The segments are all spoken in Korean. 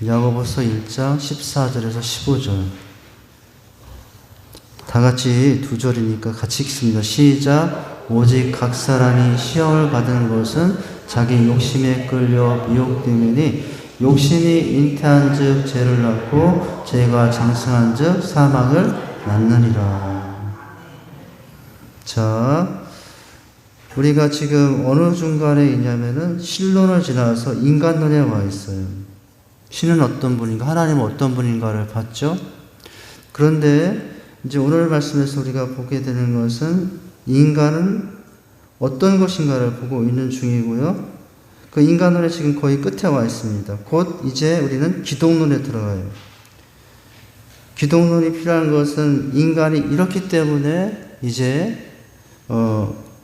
야고보서 1장 14절에서 15절. 다 같이 두 절이니까 같이 읽습니다. 시작. 오직 각 사람이 시험을 받은 것은 자기 욕심에 끌려 미혹되느니 욕심이 잉태한 즉 죄를 낳고 죄가 장성한 즉 사망을 낳느니라. 자, 우리가 지금 어느 중간에 있냐면은 신론을 지나서 인간론에 와 있어요. 신은 어떤 분인가, 하나님은 어떤 분인가를 봤죠. 그런데 이제 오늘 말씀에서 우리가 보게 되는 것은 인간은 어떤 것인가를 보고 있는 중이고요. 그 인간론에 지금 거의 끝에 와 있습니다. 곧 이제 우리는 기독론에 들어가요. 기독론이 필요한 것은 인간이 이렇기 때문에 이제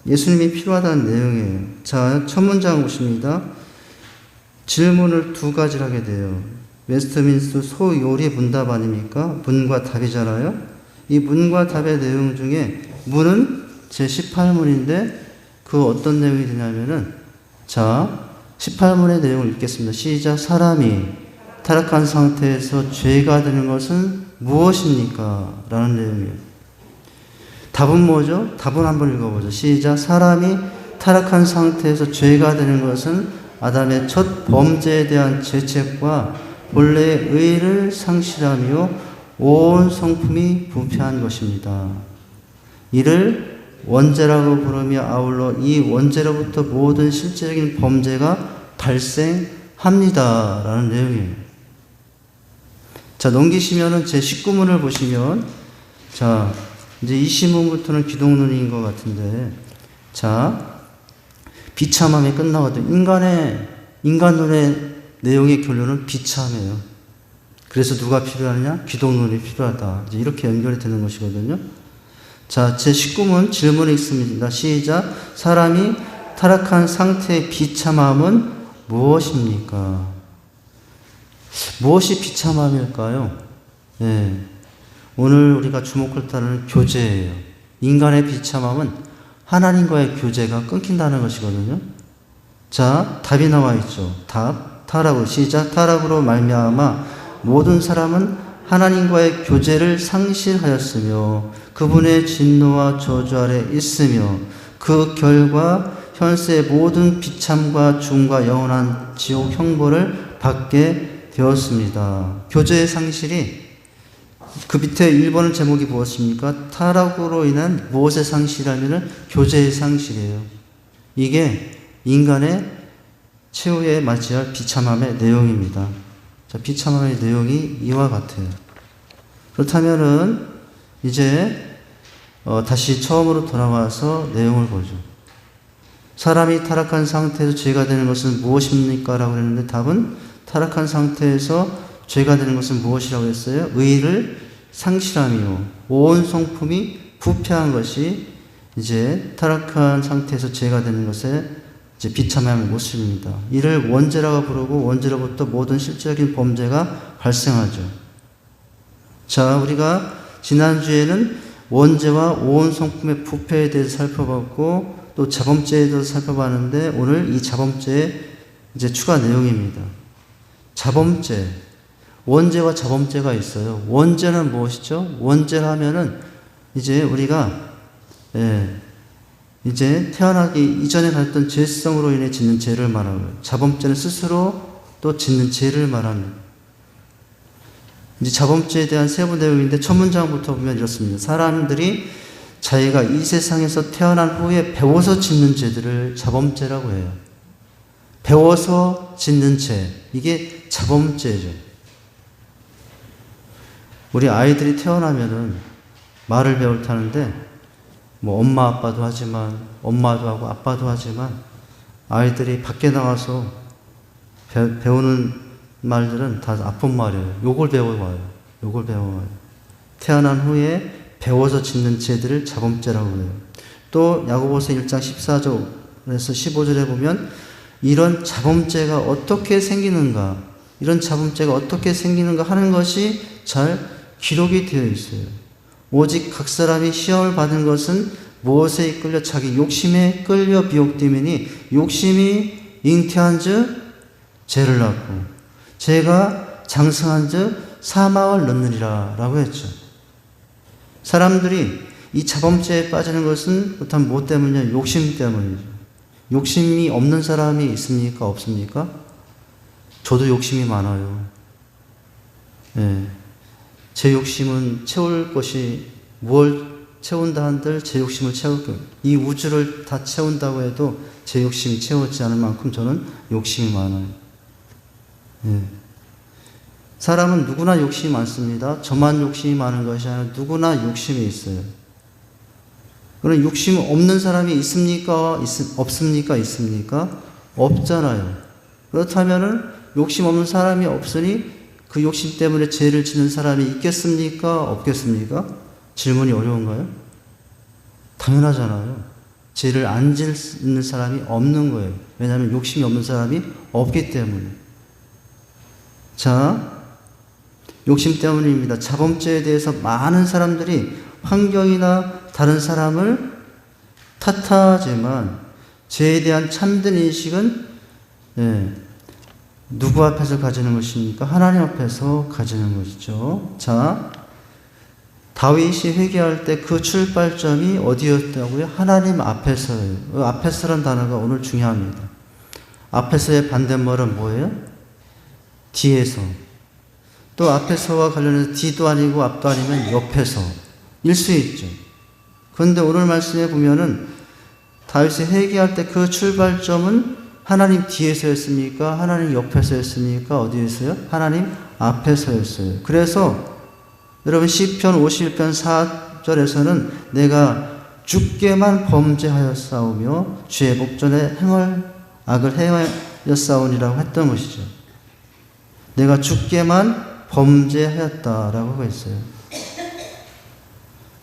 예수님이 필요하다는 내용이에요. 자, 첫 문장 보십니다. 질문을 두 가지를 하게 돼요. 웨스트민스터 소요리 문답 아닙니까? 문과 답이잖아요. 이 문과 답의 내용 중에 문은 제18문인데 그 어떤 내용이 되냐면은 자, 18문의 내용을 읽겠습니다. 시작. 사람이 타락한 상태에서 죄가 되는 것은 무엇입니까? 라는 내용이에요. 답은 뭐죠? 답은 한번 읽어보죠. 시작. 사람이 타락한 상태에서 죄가 되는 것은 아담의 첫 범죄에 대한 죄책과 본래의 의를 상실하며 온 성품이 부패한 것입니다. 이를 원죄라고 부르며 아울러 이 원죄로부터 모든 실제적인 범죄가 발생합니다. 라는 내용이에요. 자, 넘기시면은 제 19문을 보시면, 자, 이제 20문부터는 기독론인 것 같은데, 자, 비참함이 끝나거든. 인간론의 내용의 결론은 비참해요. 그래서 누가 필요하느냐? 기독론이 필요하다. 이제 이렇게 연결이 되는 것이거든요. 자, 제 19문 질문이 있습니다. 시작. 사람이 타락한 상태의 비참함은 무엇입니까? 무엇이 비참함일까요? 네. 오늘 우리가 주목할 단어는 교제예요. 인간의 비참함은 하나님과의 교제가 끊긴다는 것이거든요. 자, 답이 나와 있죠. 답, 타락으로. 시작. 타락으로 말미암아 모든 사람은 하나님과의 교제를 상실하였으며 그분의 진노와 저주 아래 있으며 그 결과 현세의 모든 비참과 죽음과 영원한 지옥 형벌을 받게 되었습니다. 교제의 상실이 그 밑에 1번의 제목이 무엇입니까? 타락으로 인한 무엇의 상실이라면 교제의 상실이에요. 이게 인간의 최후에 맞이할 비참함의 내용입니다. 자, 비참함의 내용이 이와 같아요. 그렇다면은 이제 다시 처음으로 돌아와서 내용을 보죠. 사람이 타락한 상태에서 죄가 되는 것은 무엇입니까? 라고 했는데 답은 타락한 상태에서 죄가 되는 것은 무엇이라고 했어요? 의를 상실하며 온 성품이 부패한 것이 이제 타락한 상태에서 죄가 되는 것에 이제 비참함의 모습입니다. 이를 원죄라고 부르고 원죄로부터 모든 실질적인 범죄가 발생하죠. 자, 우리가 지난주에는 원죄와 온 성품의 부패에 대해서 살펴봤고 또 자범죄에 대해서 살펴봤는데 오늘 이 자범죄의 이제 추가 내용입니다. 자범죄, 원죄와 자범죄가 있어요. 원죄는 무엇이죠? 원죄를 하면은 이제 우리가 이제 태어나기 이전에 가졌던 죄성으로 인해 짓는 죄를 말하고요. 자범죄는 스스로 또 짓는 죄를 말합니다. 이제 자범죄에 대한 세부 내용인데 첫 문장부터 보면 이렇습니다. 사람들이 자기가 이 세상에서 태어난 후에 배워서 짓는 죄들을 자범죄라고 해요. 배워서 짓는 죄, 이게 자범죄죠. 우리 아이들이 태어나면은 말을 배울 타는데 뭐 엄마 아빠도 하지만 엄마도 하고 아빠도 하지만 아이들이 밖에 나가서 배우는 말들은 다 아픈 말이에요. 욕을 배워와요. 욕을 배워와요. 태어난 후에 배워서 짓는 죄들을 자범죄라고 해요. 또 야고보서 1장 14절에서 15절에 보면 이런 자범죄가 어떻게 생기는가, 이런 자범죄가 어떻게 생기는가 하는 것이 잘 기록이 되어 있어요. 오직 각 사람이 시험을 받은 것은 무엇에 이끌려 자기 욕심에 끌려 미혹되매니 욕심이 잉태한 즉 죄를 낳고 죄가 장성한즉 사망을 넣느니라 라고 했죠. 사람들이 이 자범죄에 빠지는 것은 그렇다면 뭐 때문이냐? 욕심 때문이죠. 욕심이 없는 사람이 있습니까? 없습니까? 저도 욕심이 많아요. 예. 제 욕심은 채울 것이 뭘 채운다 한들 제 욕심을 채울 거예요. 이 우주를 다 채운다고 해도 제 욕심이 채워지지 않을 만큼 저는 욕심이 많아요. 예. 사람은 누구나 욕심이 많습니다. 저만 욕심이 많은 것이 아니라 누구나 욕심이 있어요. 그럼 욕심 없는 사람이 있습니까? 없습니까? 있습니까? 없잖아요. 그렇다면은 욕심 없는 사람이 없으니 그 욕심 때문에 죄를 짓는 사람이 있겠습니까? 없겠습니까? 질문이 어려운가요? 당연하잖아요. 죄를 안 짓는 사람이 없는 거예요. 왜냐하면 욕심이 없는 사람이 없기 때문에. 자, 욕심 때문입니다. 자범죄에 대해서 많은 사람들이 환경이나 다른 사람을 탓하지만 죄에 대한 참된 인식은 누구 앞에서 가지는 것입니까? 하나님 앞에서 가지는 것이죠. 자, 다윗이 회개할 때 그 출발점이 어디였다고요? 하나님 앞에서예요. 앞에서란 단어가 오늘 중요합니다. 앞에서의 반대말은 뭐예요? 뒤에서. 또 앞에서와 관련해서 뒤도 아니고 앞도 아니면 옆에서 일 수 있죠. 그런데 오늘 말씀에 보면은 다윗이 회개할 때 그 출발점은 하나님 뒤에서였습니까? 하나님 옆에서였습니까? 어디에서요? 하나님 앞에서였어요. 그래서 여러분 시편 51편 4절에서는 내가 주께만 범죄하였사오며 주의 목전에 악을 행하였사오니라고 했던 것이죠. 내가 주께만 범죄하였다라고 했어요.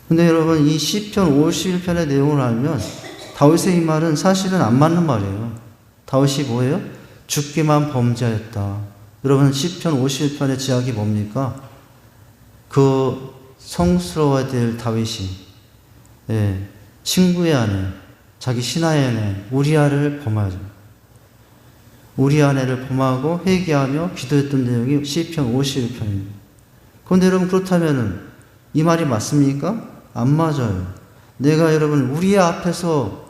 근데 여러분 이 시편 51편의 내용을 알면 다윗의 이 말은 사실은 안 맞는 말이에요. 다윗이 뭐예요? 주께만 범죄하였다. 여러분 시편 51편의 지역이 뭡니까? 그 성스러워야 될 다윗이 친구의 아내, 자기 신하의 아내 우리아를 범하죠. 우리 아내를 범하고 회개하며 기도했던 내용이 시편 51편입니다. 그런데 여러분 그렇다면은 이 말이 맞습니까? 안 맞아요. 내가 여러분 우리 앞에서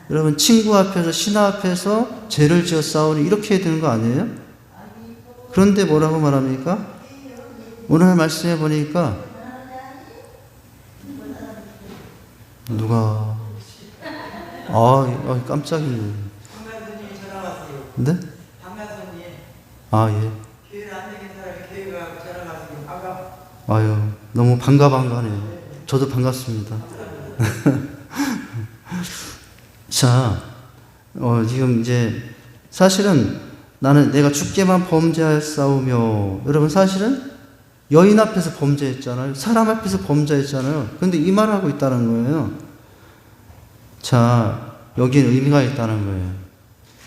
여러분 친구 앞에서 신하 앞에서 죄를 지어 싸우니 이렇게 해야 되는 거 아니에요? 그런데 뭐라고 말합니까? 오늘 말씀해 보니까 누가 깜짝이야. 네? 아, 예. 아유, 너무 반가네요. 저도 반갑습니다. 자, 지금 이제 사실은 나는 내가 주께만 범죄하였사오며 여러분 사실은 여인 앞에서 범죄했잖아요. 사람 앞에서 범죄했잖아요. 그런데 이 말을 하고 있다는 거예요. 자, 여기에 의미가 있다는 거예요.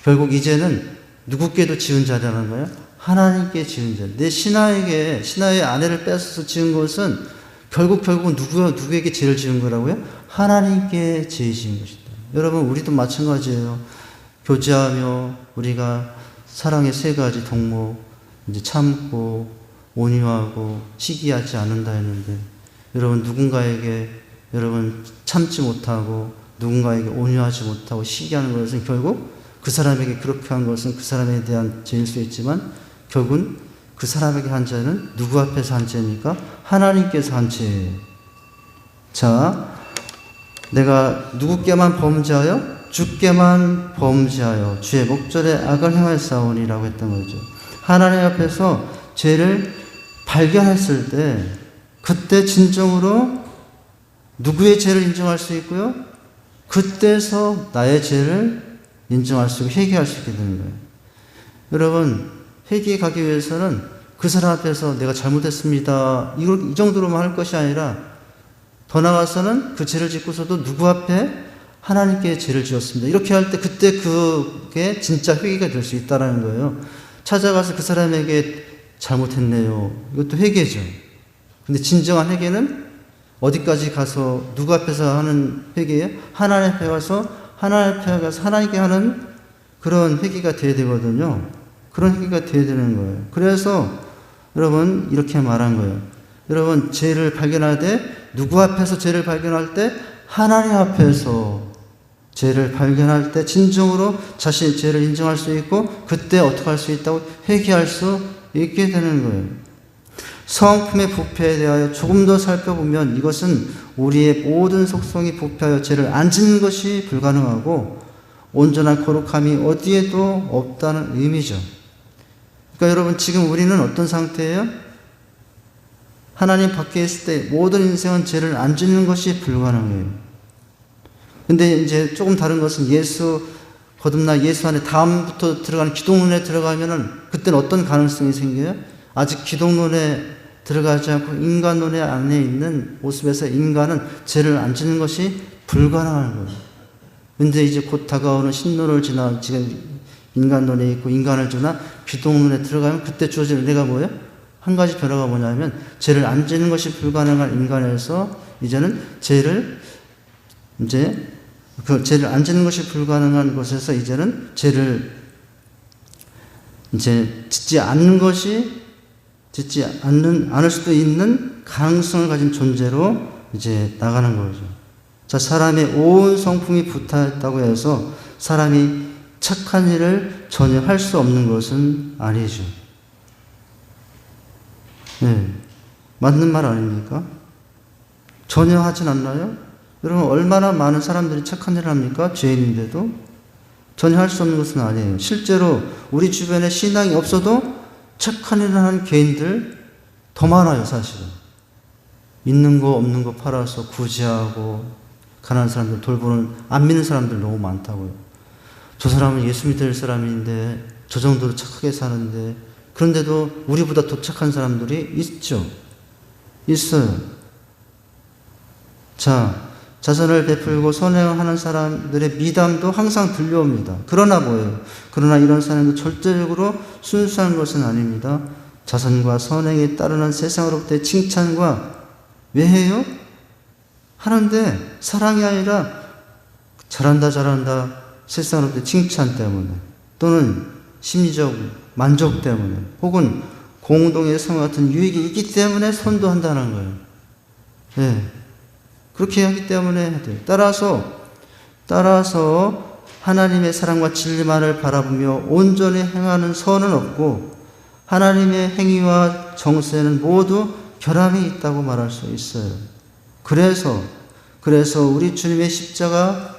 결국 이제는 누구께도 지은 자라는 거예요? 하나님께 지은 자. 내 신하의 아내를 뺏어서 지은 것은 결국은 누구에게 죄를 지은 거라고요? 하나님께 죄 지은 것이다. 여러분, 우리도 마찬가지예요. 교제하며 우리가 사랑의 세 가지 덕목, 이제 참고, 온유하고, 시기하지 않는다 했는데, 여러분, 누군가에게 여러분 참지 못하고, 누군가에게 온유하지 못하고, 시기하는 것은 결국 그 사람에게 그렇게 한 것은 그 사람에 대한 죄일 수 있지만, 결국은 그 사람에게 한 죄는 누구 앞에서 한 죄입니까? 하나님께서 한 죄예요. 자, 내가 누구께만 범죄하여? 주께만 범죄하여 주의 목전에 악을 행하였사오니라고 했던 거죠. 하나님 앞에서 죄를 발견했을 때 그때 진정으로 누구의 죄를 인정할 수 있고요. 그때서 나의 죄를 인정할 수 있고 회개할 수 있게 되는 거예요. 여러분, 회개에 가기 위해서는 그 사람 앞에서 내가 잘못했습니다. 이 정도로만 할 것이 아니라 더 나아가서는 그 죄를 짓고서도 누구 앞에 하나님께 죄를 지었습니다. 이렇게 할 때 그때 그게 진짜 회개가 될 수 있다는 거예요. 찾아가서 그 사람에게 잘못했네요. 이것도 회개죠. 근데 진정한 회개는 어디까지 가서 누구 앞에서 하는 회개예요? 하나님 앞에 가서 하나님께 하는 그런 회개가 돼야 되거든요. 그런 회개가 돼야 되는 거예요. 그래서 여러분 이렇게 말한 거예요. 여러분 죄를 발견할 때 누구 앞에서 죄를 발견할 때 하나님 앞에서 죄를 발견할 때 진정으로 자신의 죄를 인정할 수 있고 그때 어떻게 할 수 있다고 회개할 수 있게 되는 거예요. 성품의 부패에 대하여 조금 더 살펴보면 이것은 우리의 모든 속성이 부패하여 죄를 안 짓는 것이 불가능하고 온전한 거룩함이 어디에도 없다는 의미죠. 그러니까 여러분 지금 우리는 어떤 상태예요? 하나님 밖에 있을 때 모든 인생은 죄를 안 짓는 것이 불가능해요. 근데 이제 조금 다른 것은 거듭나 예수 안에 다음부터 들어가는 기독론에 들어가면은 그때는 어떤 가능성이 생겨요? 아직 기독론에 들어가지 않고 인간론의 안에 있는 모습에서 인간은 죄를 안 짓는 것이 불가능한 거예요. 근데 이제 곧 다가오는 신론을 지나 지금 인간론에 있고 인간을 지나 기독론에 들어가면 그때 주어질 은혜가 뭐예요? 한 가지 변화가 뭐냐면 죄를 안 짓는 것이 불가능한 인간에서 이제는 죄를 안 짓는 것이 불가능한 곳에서 이제는 죄를 짓지 않을 수도 있는 가능성을 가진 존재로 이제 나가는 거죠. 자, 사람의 온 성품이 부타했다고 해서 사람이 착한 일을 전혀 할 수 없는 것은 아니죠. 네. 맞는 말 아닙니까? 전혀 하진 않나요? 여러분, 얼마나 많은 사람들이 착한 일을 합니까? 죄인인데도? 전혀 할 수 없는 것은 아니에요. 실제로 우리 주변에 신앙이 없어도 착한 일을 하는 개인들 더 많아요, 사실은. 있는 거 없는 거 팔아서 구제하고 가난한 사람들 돌보는 안 믿는 사람들 너무 많다고요. 저 사람은 예수 믿을 사람인데 저 정도로 착하게 사는데 그런데도 우리보다 더 착한 사람들이 있죠. 있어요. 자, 자선을 베풀고 선행하는 사람들의 미담도 항상 들려옵니다. 그러나 뭐예요? 그러나 이런 사람도 절대적으로 순수한 것은 아닙니다. 자선과 선행에 따르는 세상으로부터의 칭찬과 왜 해요? 하는데 사랑이 아니라 잘한다 세상으로부터의 칭찬 때문에 또는 심리적 만족 때문에 혹은 공동의 성 같은 유익이 있기 때문에 선도한다는 거예요. 네. 그렇게 하기 때문에 해야 돼요. 따라서 하나님의 사랑과 진리만을 바라보며 온전히 행하는 선은 없고 하나님의 행위와 정세는 모두 결함이 있다고 말할 수 있어요. 그래서 우리 주님의 십자가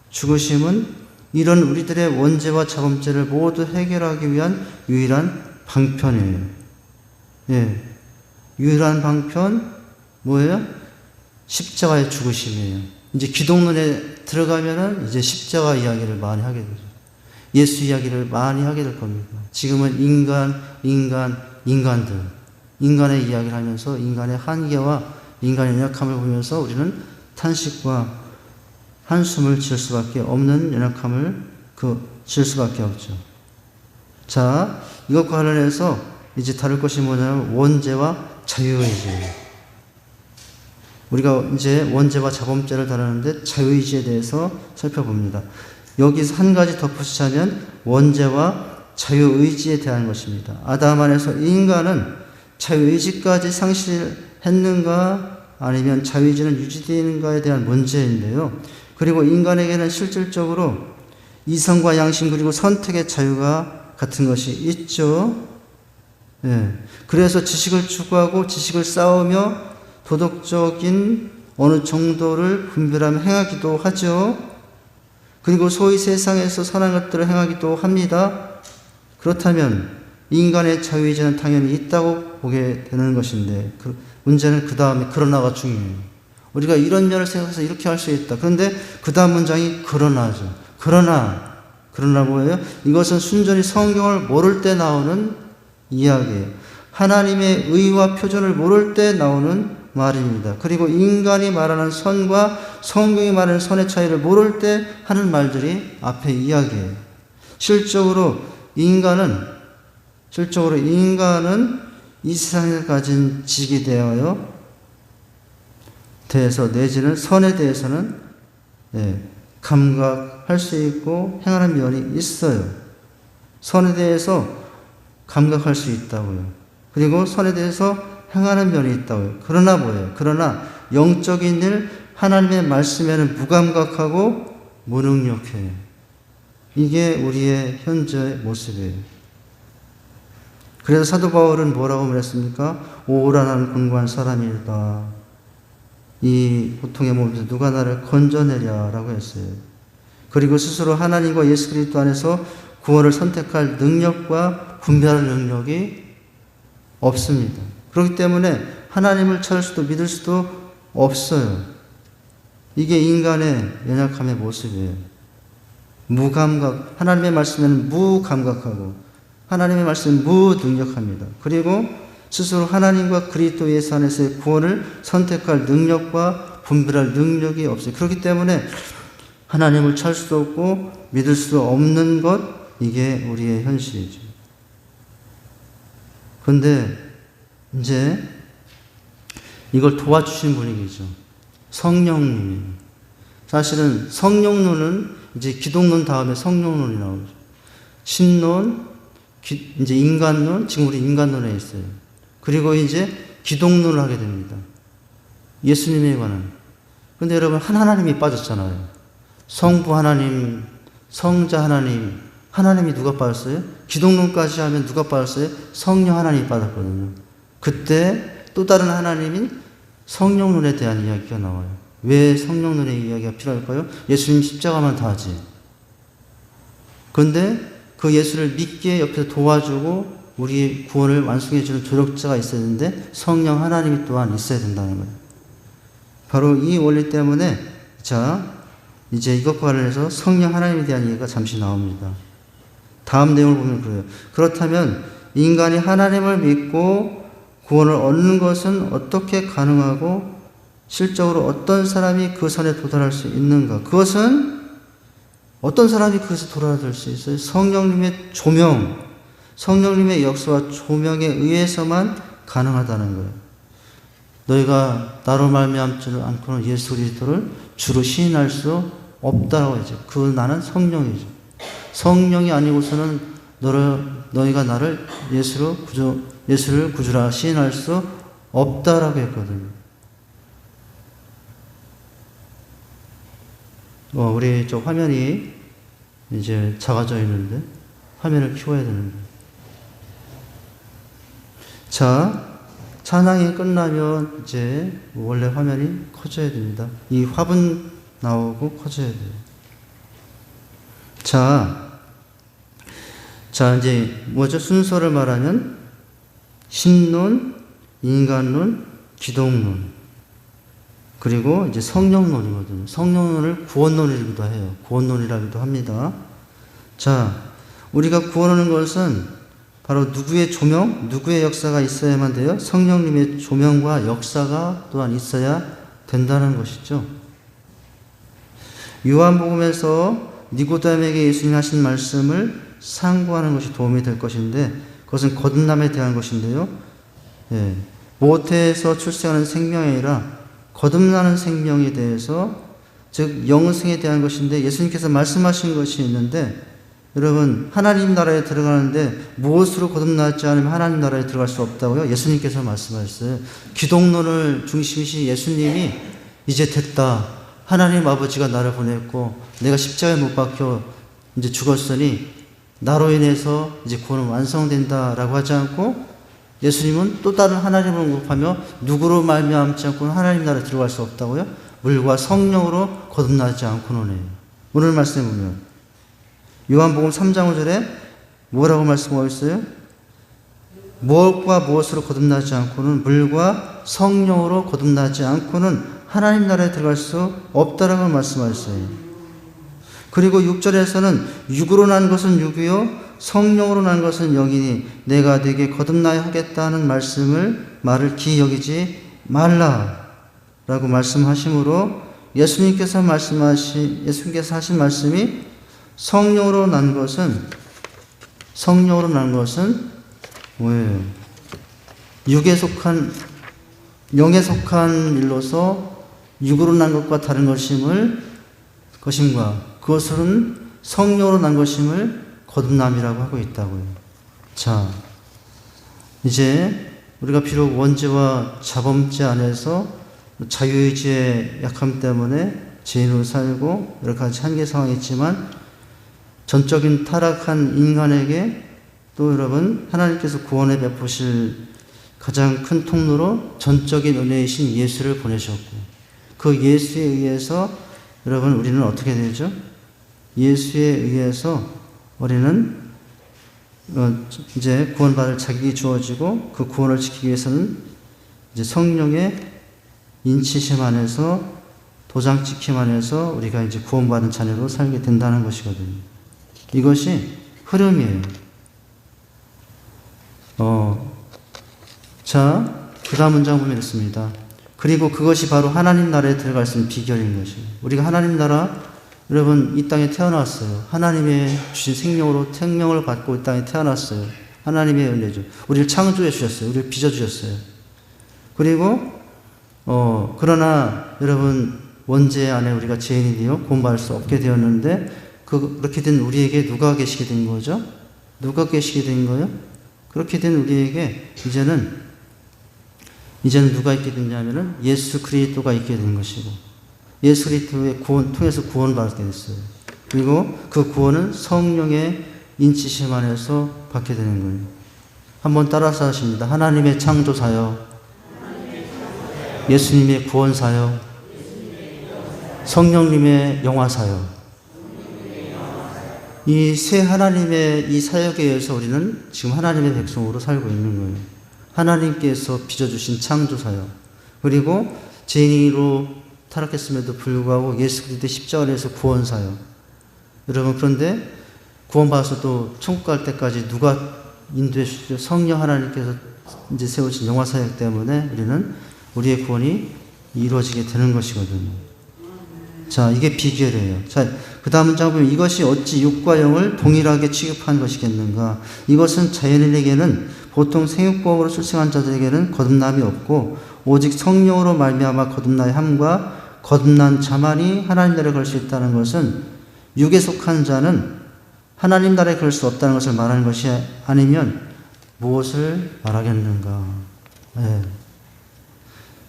죽으심은 이런 우리들의 원죄와 자범죄를 모두 해결하기 위한 유일한 방편이에요. 예. 유일한 방편, 뭐예요? 십자가의 죽으심이에요. 이제 기독론에 들어가면은 이제 십자가 이야기를 많이 하게 되죠. 예수 이야기를 많이 하게 될 겁니다. 지금은 인간들, 인간의 이야기를 하면서 인간의 한계와 인간의 연약함을 보면서 우리는 탄식과 한숨을 지을 수밖에 없는 연약함을 지을 수밖에 없죠. 자, 이것과 관련해서 이제 다룰 것이 뭐냐면 원죄와 자유의지예요. 우리가 이제 원죄와 자범죄를 다루는데 자유의지에 대해서 살펴봅니다. 여기서 한 가지 덧붙이자면 원죄와 자유의지에 대한 것입니다. 아담 안에서 인간은 자유의지까지 상실했는가 아니면 자유의지는 유지되는가에 대한 문제인데요. 그리고 인간에게는 실질적으로 이성과 양심 그리고 선택의 자유가 같은 것이 있죠. 예. 그래서 지식을 추구하고 지식을 쌓으며 도덕적인 어느 정도를 분별하며 행하기도 하죠. 그리고 소위 세상에서 선한 것들을 행하기도 합니다. 그렇다면 인간의 자유의지는 당연히 있다고 보게 되는 것인데 문제는 그 다음에 그러나가 중요해요. 우리가 이런 면을 생각해서 이렇게 할 수 있다. 그런데 그 다음 문장이 그러나죠. 그러나 뭐예요? 이것은 순전히 성경을 모를 때 나오는 이야기예요. 하나님의 의와 표준을 모를 때 나오는 말입니다. 그리고 인간이 말하는 선과 성경이 말하는 선의 차이를 모를 때 하는 말들이 앞에 이야기예요. 실적으로 인간은 이 세상에 가진 지식에 대해서 내지는 선에 대해서는 감각할 수 있고 행하는 면이 있어요. 선에 대해서 감각할 수 있다고요. 그리고 선에 대해서 행하는 면이 있다고요. 그러나 뭐예요? 그러나 영적인 일, 하나님의 말씀에는 무감각하고 무능력해요. 이게 우리의 현재의 모습이에요. 그래서 사도 바울은 뭐라고 말했습니까? 오라 나는 곤고한 사람이다. 이 고통의 몸에서 누가 나를 건져내랴 라고 했어요. 그리고 스스로 하나님과 예수 그리스도 안에서 구원을 선택할 능력과 분별할 능력이 없습니다. 그렇기 때문에 하나님을 찾을 수도 믿을 수도 없어요. 이게 인간의 연약함의 모습이에요. 무감각, 하나님의 말씀에는 무감각하고 하나님의 말씀은 무능력합니다. 그리고 스스로 하나님과 그리스도 예수 안에서의 구원을 선택할 능력과 분별할 능력이 없어요. 그렇기 때문에 하나님을 찾을 수도 없고 믿을 수도 없는 것, 이게 우리의 현실이죠. 그런데 이제 이걸 도와주신 분이 계죠. 성령님이. 사실은 성령론은 이제 기독론 다음에 성령론이 나오죠. 신론, 이제 인간론, 지금 우리 인간론에 있어요. 그리고 이제 기독론을 하게 됩니다. 예수님에 관한. 근데 여러분, 한 하나님이 빠졌잖아요. 성부 하나님, 성자 하나님, 하나님이 누가 빠졌어요? 기독론까지 하면 누가 빠졌어요? 성령 하나님이 빠졌거든요. 그때 또 다른 하나님인 성령론에 대한 이야기가 나와요. 왜 성령론의 이야기가 필요할까요? 예수님 십자가만 다 하지. 그런데 그 예수를 믿기에 옆에서 도와주고 우리의 구원을 완성해주는 조력자가 있어야 되는데 성령 하나님이 또한 있어야 된다는 거예요. 바로 이 원리 때문에 이제 이것과 관련해서 성령 하나님에 대한 얘기가 잠시 나옵니다. 다음 내용을 보면 그래요. 그렇다면 인간이 하나님을 믿고 구원을 얻는 것은 어떻게 가능하고 실적으로 어떤 사람이 그 선에 도달할 수 있는가? 그것은 어떤 사람이 그것에 도달할 수 있어요? 성령님의 조명, 성령님의 역사와 조명에 의해서만 가능하다는 거예요. 너희가 나로 말미암지 않고는 예수 그리스도를 주로 시인할 수 없다라고 했죠. 그 나는 성령이죠. 성령이 아니고서는 너희가 나를 예수를 구주라 시인할 수 없다라고 했거든요. 우리 저 화면이 이제 작아져 있는데 화면을 키워야 되는데. 찬양이 끝나면 이제 원래 화면이 커져야 됩니다. 이 화분 나오고 커져야 돼요. 이제 뭐죠? 순서를 말하면 신론, 인간론, 기독론, 그리고 이제 성령론이거든요. 성령론을 구원론이라고도 해요. 구원론이라고도 합니다. 우리가 구원하는 것은 바로 누구의 조명, 누구의 역사가 있어야만 돼요? 성령님의 조명과 역사가 또한 있어야 된다는 것이죠. 요한복음에서 니고데모에게 예수님이 하신 말씀을 상고하는 것이 도움이 될 것인데, 그것은 거듭남에 대한 것인데요. 모태에서 출생하는 생명이 아니라 거듭나는 생명에 대해서, 즉 영생에 대한 것인데, 예수님께서 말씀하신 것이 있는데, 여러분, 하나님 나라에 들어가는데 무엇으로 거듭나지 않으면 하나님 나라에 들어갈 수 없다고요? 예수님께서 말씀하셨어요. 기독론을 중심이신 예수님이 이제 됐다. 하나님 아버지가 나를 보냈고 내가 십자가에 못 박혀 이제 죽었으니 나로 인해서 이제 구원은 완성된다라고 하지 않고, 예수님은 또 다른 하나님을 언급하며 누구로 말미암지 않고는 하나님 나라에 들어갈 수 없다고요? 물과 성령으로 거듭나지 않고는. 오늘 말씀에 보면 요한복음 3장 5절에 뭐라고 말씀하고 있어요? 무엇과 무엇으로 거듭나지 않고는, 물과 성령으로 거듭나지 않고는 하나님 나라에 들어갈 수 없다라고 말씀하셨어요. 그리고 6절에서는 육으로 난 것은 육이요 성령으로 난 것은 영이니 내가 네게 거듭나야 하겠다는 말을 기이 여기지 말라라고 말씀하심으로, 예수님께서 하신 말씀이 성령으로 난 것은 뭐예요? 영에 속한 일로서 육으로 난 것과 다른 것임과 그것은 성령으로 난 것임을 거듭남이라고 하고 있다고요. 이제 우리가 비록 원죄와 자범죄 안에서 자유의지의 약함 때문에 죄인으로 살고 여러 가지 한계 상황이 있지만 전적인 타락한 인간에게 또 여러분 하나님께서 구원을 베푸실 가장 큰 통로로 전적인 은혜이신 예수를 보내셨고 그 예수에 의해서 여러분 우리는 어떻게 되죠? 예수에 의해서 우리는 이제 구원받을 자격이 주어지고 그 구원을 지키기 위해서는 이제 성령의 인치심 안에서 도장 찍힘 안에서 우리가 이제 구원받은 자녀로 살게 된다는 것이거든요. 이것이 흐름이에요. 자, 그 다음 문장 보면 있습니다. 그리고 그것이 바로 하나님 나라에 들어갈 수 있는 비결인 것이에요. 우리가 하나님 나라, 여러분 이 땅에 태어났어요. 하나님의 주신 생명을 받고 이 땅에 태어났어요. 하나님의 은혜죠. 우리를 창조해 주셨어요. 우리를 빚어 주셨어요. 그리고 그러나 여러분 원죄 안에 우리가 죄인이 되어 구원받을 수 없게 되었는데 그렇게 된 우리에게 누가 계시게 된 거죠? 누가 계시게 된 거예요? 그렇게 된 우리에게 이제는 누가 있게 됐냐면은 예수 그리스도가 있게 된 것이고 예수 그리스도의 구원 통해서 구원받게 됐어요. 그리고 그 구원은 성령의 인치심 안에서 받게 되는 거예요. 한번 따라서 하십니다. 하나님의 창조사요, 예수님의 구원사요, 성령님의 영화사요. 이 세 하나님의 이 사역에 의해서 우리는 지금 하나님의 백성으로 살고 있는 거예요. 하나님께서 빚어주신 창조사요. 그리고 죄인으로 타락했음에도 불구하고 예수 그리스도의 십자가에서 구원사요. 여러분 그런데 구원받아서 또 천국 갈 때까지 누가 인도해 주시죠? 성령 하나님께서 이제 세우신 영화사역 때문에 우리는 우리의 구원이 이루어지게 되는 것이거든요. 자, 이게 비결이에요. 자, 그 다음 문장 보면 이것이 어찌 육과 영을 동일하게 취급한 것이겠는가? 이것은 자연인에게는 보통 생육법으로 출생한 자들에게는 거듭남이 없고 오직 성령으로 말미암아 거듭나야 함과 거듭난 자만이 하나님 나라에 갈 수 있다는 것은 육에 속한 자는 하나님 나라에 갈 수 없다는 것을 말하는 것이 아니면 무엇을 말하겠는가? 네.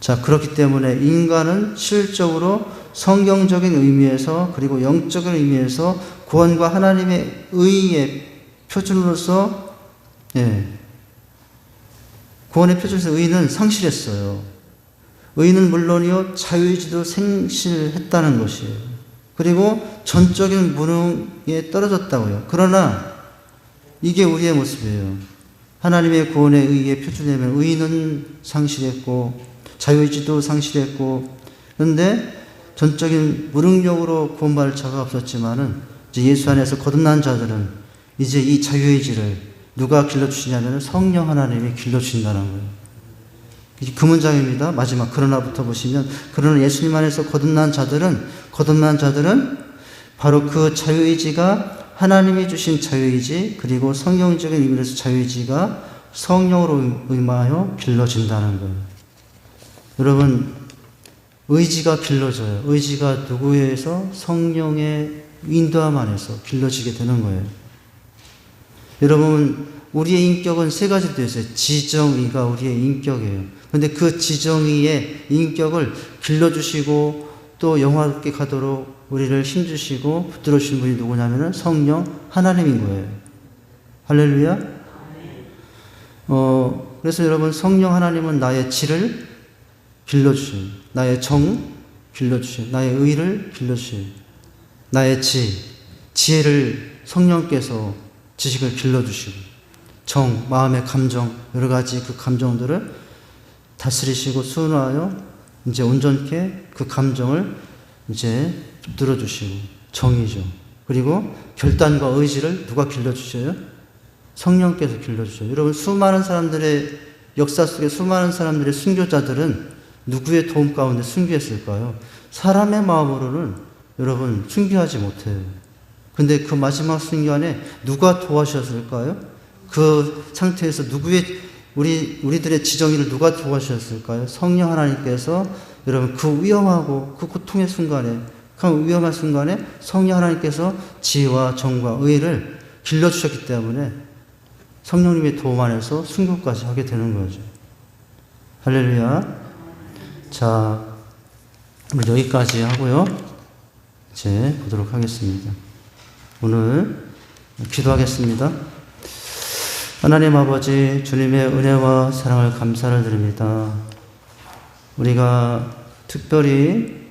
자, 그렇기 때문에 인간은 실적으로 성경적인 의미에서 그리고 영적인 의미에서 구원과 하나님의 의의 표준으로서 구원의 표준에서 의는 상실했어요. 의는 물론이요 자유의지도 생실했다는 것이에요. 그리고 전적인 무능에 떨어졌다고요. 그러나 이게 우리의 모습이에요. 하나님의 구원의 의의 표준이면 의는 상실했고 자유의지도 상실했고 그런데 전적인 무능력으로 구원받을 자가 없었지만은 이제 예수 안에서 거듭난 자들은 이제 이 자유의지를 누가 길러주시냐면 성령 하나님이 길러주신다는 거예요. 그 문장입니다. 마지막 그러나부터 보시면 그러나 예수님 안에서 거듭난 자들은 바로 그 자유의지가 하나님이 주신 자유의지 그리고 성경적인 의미에서 자유의지가 성령으로 임하여 길러진다는 거예요. 여러분 의지가 길러져요. 의지가 누구에서? 성령의 인도함 안에서 길러지게 되는 거예요. 여러분 우리의 인격은 세 가지로 되어 있어요. 지정의가 우리의 인격이에요. 그런데 그 지정의의 인격을 길러주시고 또 영화롭게 가도록 우리를 힘주시고 붙들어주신 분이 누구냐면 성령 하나님인 거예요. 할렐루야. 그래서 여러분 성령 하나님은 나의 지를 길러주셔요. 나의 정 길러주셔요. 나의 의를 길러주셔요. 나의 지혜를 성령께서 지식을 길러주시고 정, 마음의 감정 여러 가지 그 감정들을 다스리시고 순화하여 이제 온전케 그 감정을 이제 붙들어주시고 정의죠. 그리고 결단과 의지를 누가 길러주셔요? 성령께서 길러주셔요. 여러분 수많은 사람들의 역사 속에 수많은 사람들의 순교자들은 누구의 도움 가운데 순교했을까요? 사람의 마음으로는 여러분 순교하지 못해요. 근데 그 마지막 순교 안에 누가 도와주셨을까요? 그 상태에서 우리들의 지정의를 누가 도와주셨을까요? 성령 하나님께서 여러분 그 위험하고 그 고통의 순간에 그 위험한 순간에 성령 하나님께서 지혜와 정과 의를 길러주셨기 때문에 성령님의 도움 안에서 순교까지 하게 되는 거죠. 할렐루야. 자, 우리 여기까지 하고요. 이제 보도록 하겠습니다. 오늘 기도하겠습니다. 하나님 아버지, 주님의 은혜와 사랑을 감사를 드립니다. 우리가 특별히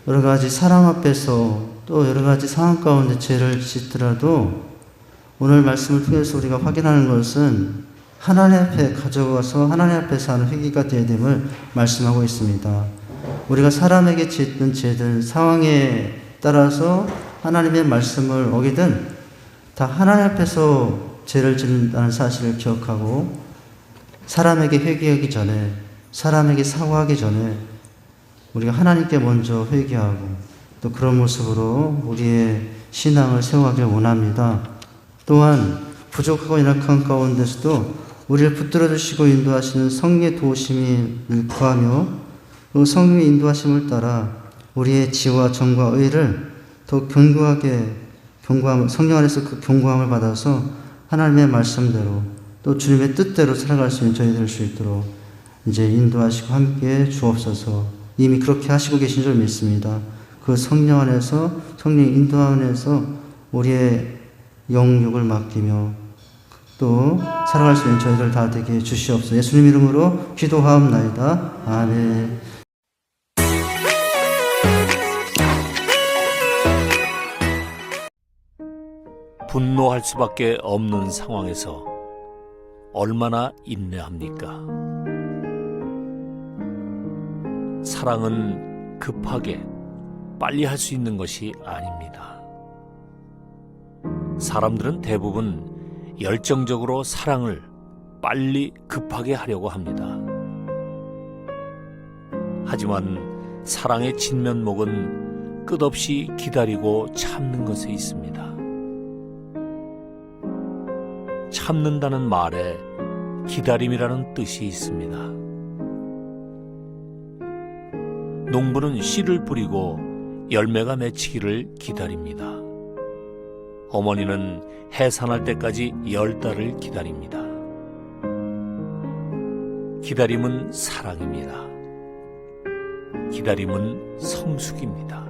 여러 가지 사람 앞에서 또 여러 가지 상황 가운데 죄를 짓더라도 오늘 말씀을 통해서 우리가 확인하는 것은 하나님 앞에 가져가서 하나님 앞에서 하는 회개가 되어야 됨을 말씀하고 있습니다. 우리가 사람에게 짓는 죄든 상황에 따라서 하나님의 말씀을 어기든 다 하나님 앞에서 죄를 짓는다는 사실을 기억하고 사람에게 회개하기 전에, 사람에게 사과하기 전에 우리가 하나님께 먼저 회개하고 또 그런 모습으로 우리의 신앙을 세워가길 원합니다. 또한 부족하고 연약한 가운데서도 우리를 붙들어 주시고 인도하시는 성령의 도우심을 구하며 그 성령의 인도하심을 따라 우리의 지와 정과 의를 더 견고하게 성령 안에서 그 견고함을 받아서 하나님의 말씀대로 또 주님의 뜻대로 살아갈 수 있는 저희 될 수 있도록 이제 인도하시고 함께 주옵소서. 이미 그렇게 하시고 계신 줄 믿습니다. 그 성령 안에서, 성령 인도 안에서 우리의 영육을 맡기며 또 살아갈 수 있는 저희들 다 되게 주시옵소서. 예수님 이름으로 기도하옵나이다. 아멘. 분노할 수밖에 없는 상황에서 얼마나 인내합니까? 사랑은 급하게 빨리 할 수 있는 것이 아닙니다. 사람들은 대부분 열정적으로 사랑을 빨리 급하게 하려고 합니다. 하지만 사랑의 진면목은 끝없이 기다리고 참는 것에 있습니다. 참는다는 말에 기다림이라는 뜻이 있습니다. 농부는 씨를 뿌리고 열매가 맺히기를 기다립니다. 어머니는 해산할 때까지 10달을 기다립니다. 기다림은 사랑입니다. 기다림은 성숙입니다.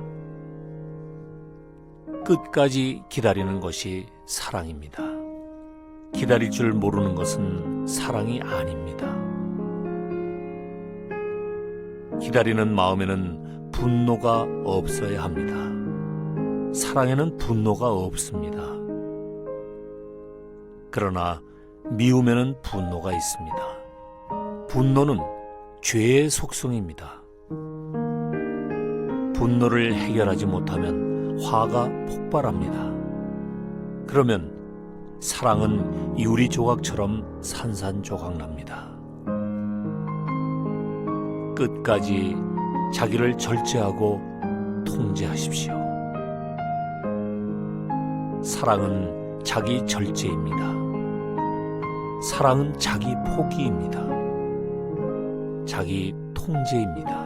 끝까지 기다리는 것이 사랑입니다. 기다릴 줄 모르는 것은 사랑이 아닙니다. 기다리는 마음에는 분노가 없어야 합니다. 사랑에는 분노가 없습니다. 그러나 미움에는 분노가 있습니다. 분노는 죄의 속성입니다. 분노를 해결하지 못하면 화가 폭발합니다. 그러면 사랑은 유리 조각처럼 산산조각납니다. 끝까지 자기를 절제하고 통제하십시오. 사랑은 자기 절제입니다. 사랑은 자기 포기입니다. 자기 통제입니다.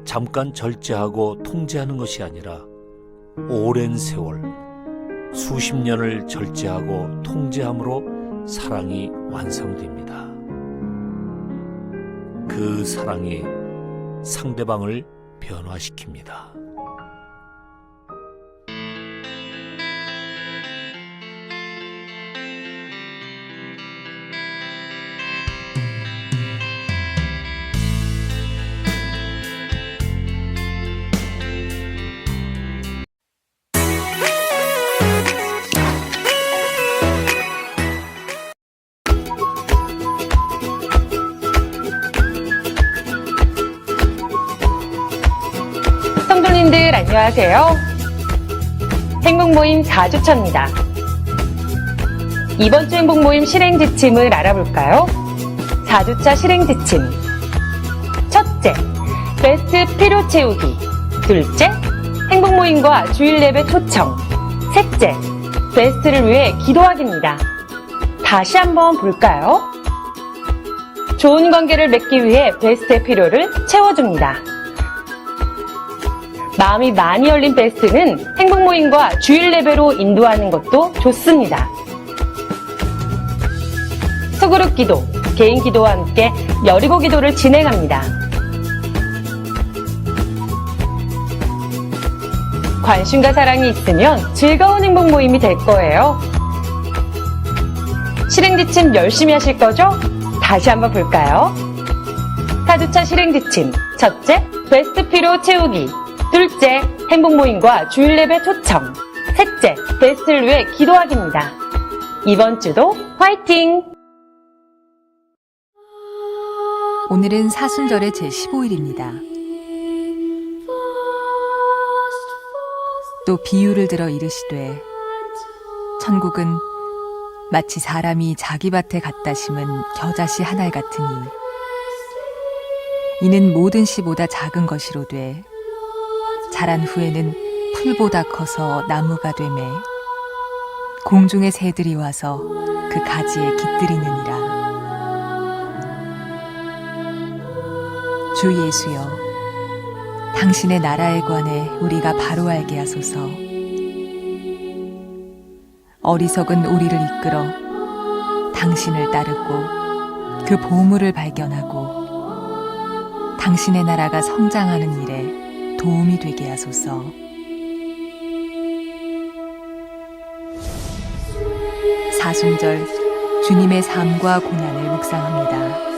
잠깐 절제하고 통제하는 것이 아니라 오랜 세월, 수십 년을 절제하고 통제함으로 사랑이 완성됩니다. 그 사랑이 상대방을 변화시킵니다. 성도님들 안녕하세요. 행복모임 4주차입니다. 이번 주 행복모임 실행 지침을 알아볼까요? 4주차 실행 지침. 첫째, 베스트 필요 채우기. 둘째, 행복모임과 주일 예배 초청. 셋째, 베스트를 위해 기도하기입니다. 다시 한번 볼까요? 좋은 관계를 맺기 위해 베스트의 필요를 채워줍니다. 마음이 많이 열린 베스트는 행복모임과 주일 예배로 인도하는 것도 좋습니다. 소그룹 기도, 개인 기도와 함께 여리고 기도를 진행합니다. 관심과 사랑이 있으면 즐거운 행복 모임이 될 거예요. 실행지침 열심히 하실 거죠? 다시 한번 볼까요? 4주차 실행지침. 첫째, 베스트 피로 채우기. 둘째, 행복 모임과 주일 예배 초청. 셋째, 베스트를 위해 기도하기입니다. 이번 주도 화이팅! 오늘은 사순절의 제15일입니다. 또 비유를 들어 이르시되 천국은 마치 사람이 자기 밭에 갖다 심은 겨자씨 한 알 같으니 이는 모든 씨보다 작은 것이로되 자란 후에는 풀보다 커서 나무가 되매 공중의 새들이 와서 그 가지에 깃들이느니라. 주 예수여, 당신의 나라에 관해 우리가 바로 알게 하소서. 어리석은 우리를 이끌어 당신을 따르고 그 보물을 발견하고 당신의 나라가 성장하는 일에 도움이 되게 하소서. 사순절 주님의 삶과 고난을 묵상합니다.